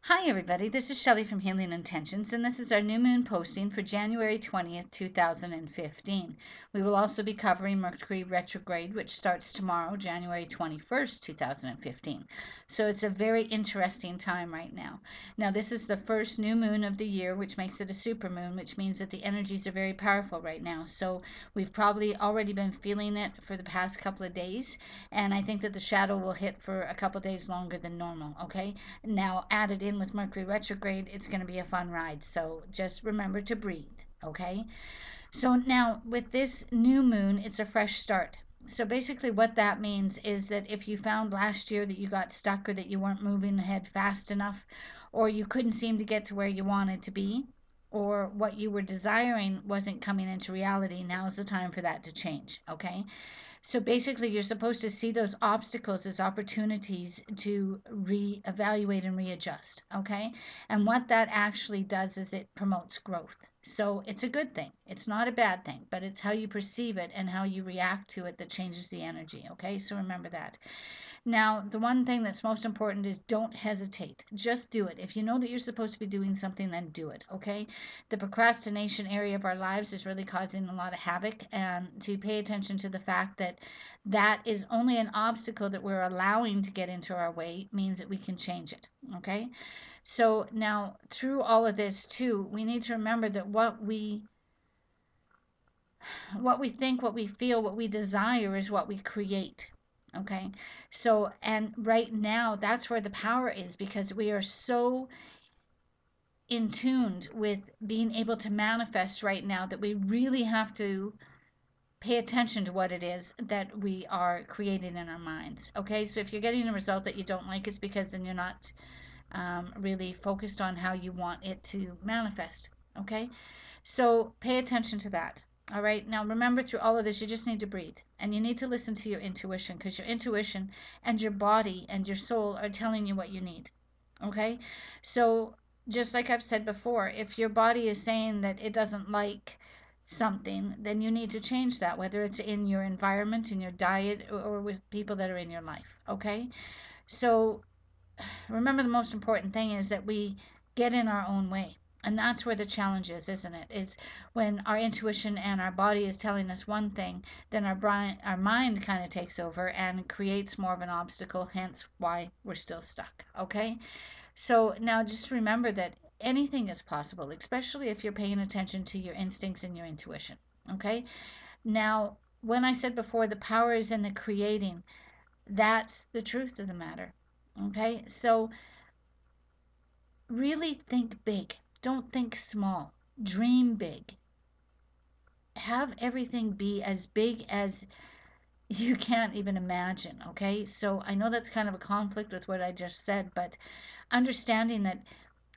Hi everybody, this is Shelley from Healing Intentions, and this is our new moon posting for January 20th, 2015. We will also be covering Mercury retrograde, which starts tomorrow, January 21st, 2015. So it's a very interesting time right now. Now, this is the first new moon of the year, which makes it a super moon, which means that the energies are very powerful right now. So we've probably already been feeling it for the past couple of days, and I think that the shadow will hit for a couple of days longer than normal, okay? Now, added in with Mercury retrograde, it's going to be a fun ride. So just remember to breathe, okay? So now, with this new moon, it's a fresh start. So basically, what that means is that if you found last year that you got stuck or that you weren't moving ahead fast enough, or you couldn't seem to get to where you wanted to be, or what you were desiring wasn't coming into reality, now's the time for that to change, okay? So basically, you're supposed to see those obstacles as opportunities to reevaluate and readjust. Okay. And what that actually does is it promotes growth. So it's a good thing. It's not a bad thing, but it's how you perceive it and how you react to it that changes the energy. Okay. So remember that. Now, the one thing that's most important is don't hesitate. Just do it. If you know that you're supposed to be doing something, then do it, okay? The procrastination area of our lives is really causing a lot of havoc, and to pay attention to the fact that that is only an obstacle that we're allowing to get into our way means that we can change it, okay? So now, through all of this, too, we need to remember that what we think, what we feel, what we desire is what we create. Okay. So, and right now, that's where the power is because we are so in tuned with being able to manifest right now that we really have to pay attention to what it is that we are creating in our minds. Okay. So, if you're getting a result that you don't like, it's because then you're not really focused on how you want it to manifest. Okay. So pay attention to that. All right. Now, remember, through all of this, you just need to breathe and you need to listen to your intuition because your intuition and your body and your soul are telling you what you need. Okay. So, just like I've said before, if your body is saying that it doesn't like something, then you need to change that, whether it's in your environment, in your diet, or with people that are in your life. Okay. So, remember the most important thing is that we get in our own way. And that's where the challenge is, isn't it? It's when our intuition and our body is telling us one thing, then our mind kind of takes over and creates more of an obstacle, hence why we're still stuck. Okay? So now just remember that anything is possible, especially if you're paying attention to your instincts and your intuition. Okay? Now, when I said before the power is in the creating, that's the truth of the matter. Okay? So really think big. Don't think small. Dream big. Have everything be as big as you can't even imagine. Okay. So I know that's kind of a conflict with what I just said, but understanding that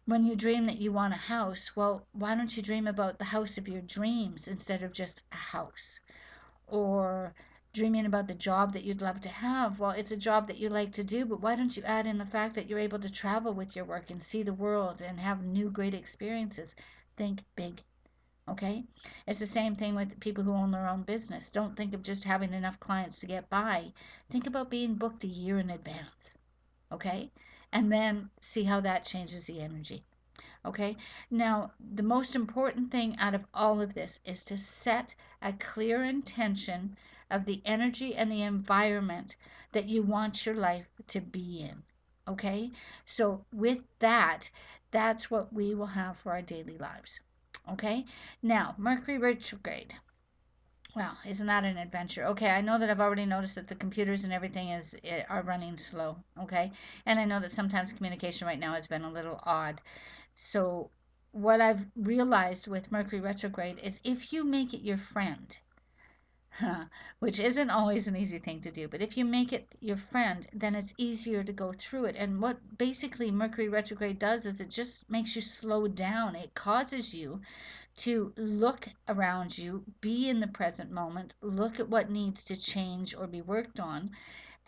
when you dream that you want a house, well, why don't you dream about the house of your dreams instead of just a house? Or dreaming about the job that you'd love to have. Well, it's a job that you like to do, but why don't you add in the fact that you're able to travel with your work and see the world and have new great experiences? Think big, okay? It's the same thing with people who own their own business. Don't think of just having enough clients to get by. Think about being booked a year in advance, okay? And then see how that changes the energy. Okay. Now, the most important thing out of all of this is to set a clear intention of the energy and the environment that you want your life to be in. Okay. So, with that, that's what we will have for our daily lives. Okay. Now, Mercury retrograde. Wow, isn't that an adventure? Okay, I know that I've already noticed that the computers and everything are running slow. Okay, and I know that sometimes communication right now has been a little odd. So, what I've realized with Mercury retrograde is if you make it your friend, which isn't always an easy thing to do, but if you make it your friend, then it's easier to go through it. And what basically Mercury retrograde does is it just makes you slow down. It causes you to look around you, be in the present moment, look at what needs to change or be worked on.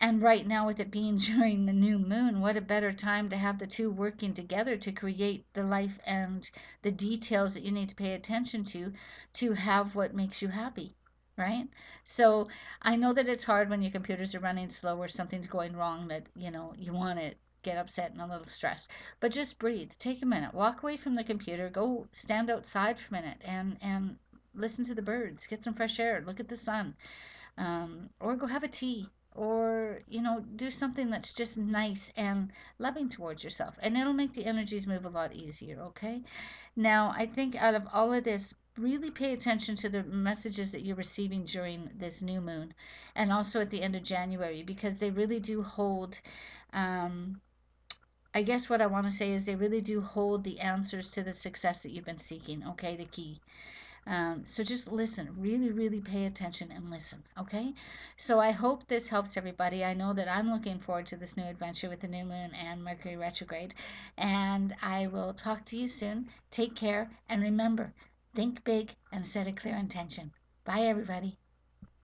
And right now, with it being during the new moon, what a better time to have the two working together to create the life and the details that you need to pay attention to have what makes you happy, right? So I know that it's hard when your computers are running slow or something's going wrong that, you want it get upset and a little stressed. But just breathe. Take a minute. Walk away from the computer. Go stand outside for a minute and listen to the birds. Get some fresh air. Look at the sun. Or go have a tea. Or, do something that's just nice and loving towards yourself. And it'll make the energies move a lot easier, okay? Now, I think out of all of this, really pay attention to the messages that you're receiving during this new moon and also at the end of January, because they really do hold, um, I guess what I want to say is they really do hold the answers to the success that you've been seeking, okay? The key. So just listen, really, really pay attention and listen, okay? So I hope this helps everybody. I know that I'm looking forward to this new adventure with the new moon and Mercury retrograde. And I will talk to you soon. Take care. And remember, think big and set a clear intention. Bye, everybody.